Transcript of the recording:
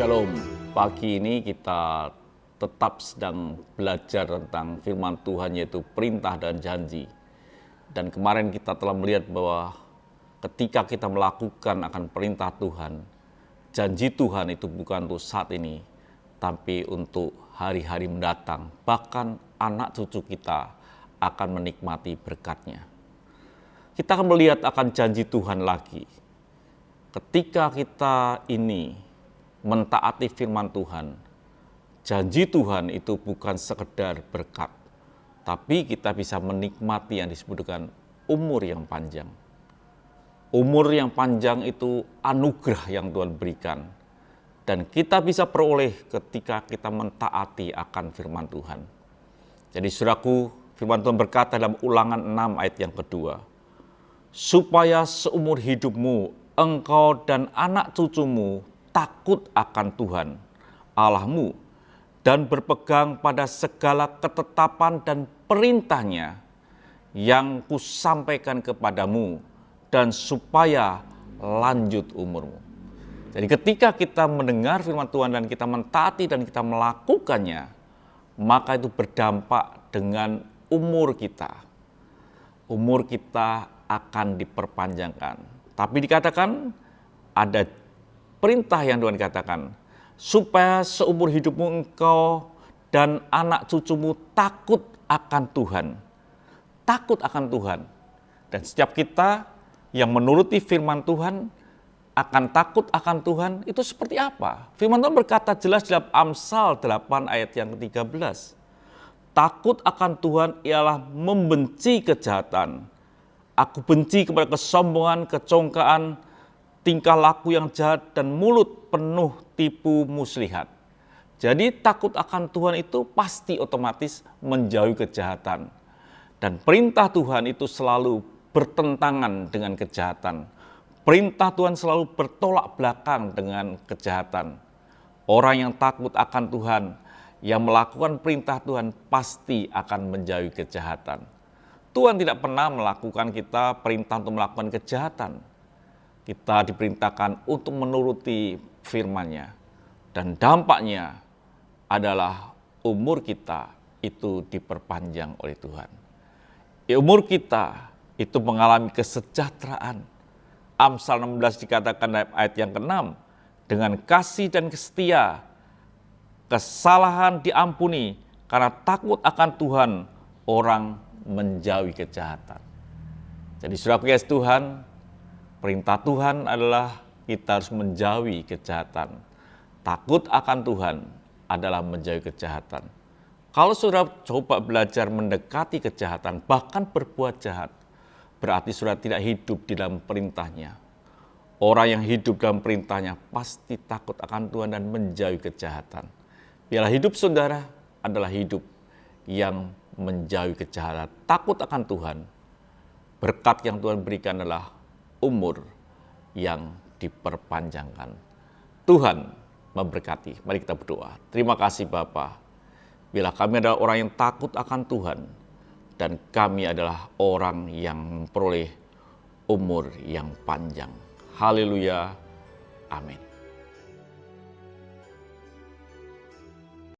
Shalom, pagi ini kita tetap sedang belajar tentang firman Tuhan, yaitu perintah dan janji. Dan kemarin kita telah melihat bahwa ketika kita melakukan akan perintah Tuhan, janji Tuhan itu bukan untuk saat ini, tapi untuk hari-hari mendatang. Bahkan anak cucu kita akan menikmati berkat-Nya. Kita akan melihat akan janji Tuhan lagi. Ketika kita ini mentaati firman Tuhan, janji Tuhan itu bukan sekedar berkat, tapi kita bisa menikmati yang disebut dengan umur yang panjang. Umur yang panjang itu anugerah yang Tuhan berikan, dan kita bisa peroleh ketika kita mentaati akan firman Tuhan. Jadi saudaraku, firman Tuhan berkata dalam Ulangan 6 ayat yang kedua, supaya seumur hidupmu engkau dan anak cucumu takut akan Tuhan Allahmu dan berpegang pada segala ketetapan dan perintahnya yang kusampaikan kepadamu, dan supaya lanjut umurmu. Jadi ketika kita mendengar firman Tuhan dan kita mentaati dan kita melakukannya, maka itu berdampak dengan umur kita. Umur kita akan diperpanjangkan. Tapi dikatakan ada perintah yang Tuhan katakan, supaya seumur hidupmu engkau dan anak cucumu takut akan Tuhan. Takut akan Tuhan. Dan setiap kita yang menuruti firman Tuhan akan takut akan Tuhan, itu seperti apa? Firman Tuhan berkata jelas dalam Amsal 8 ayat yang ke-13. Takut akan Tuhan ialah membenci kejahatan. Aku benci kepada kesombongan, kecongkaan, tingkah laku yang jahat, dan mulut penuh tipu muslihat. Jadi takut akan Tuhan itu pasti otomatis menjauhi kejahatan. Dan perintah Tuhan itu selalu bertentangan dengan kejahatan. Perintah Tuhan selalu bertolak belakang dengan kejahatan. Orang yang takut akan Tuhan, yang melakukan perintah Tuhan pasti akan menjauhi kejahatan. Tuhan tidak pernah melakukan kita perintah untuk melakukan kejahatan. Kita diperintahkan untuk menuruti firman-Nya. Dan dampaknya adalah umur kita itu diperpanjang oleh Tuhan. Umur kita itu mengalami kesejahteraan. Amsal 16 dikatakan dalam ayat yang ke-6, dengan kasih dan setia, kesalahan diampuni, karena takut akan Tuhan, orang menjauhi kejahatan. Jadi saudaraku ya Tuhan, perintah Tuhan adalah kita harus menjauhi kejahatan. Takut akan Tuhan adalah menjauhi kejahatan. Kalau saudara coba belajar mendekati kejahatan, bahkan berbuat jahat, berarti saudara tidak hidup di dalam perintah-Nya. Orang yang hidup dalam perintah-Nya pasti takut akan Tuhan dan menjauhi kejahatan. Biarlah hidup saudara adalah hidup yang menjauhi kejahatan, takut akan Tuhan. Berkat yang Tuhan berikan adalah umur yang diperpanjangkan. Tuhan memberkati. Mari kita berdoa. Terima kasih Bapa, bila kami adalah orang yang takut akan Tuhan, dan kami adalah orang yang memperoleh umur yang panjang. Haleluya. Amin.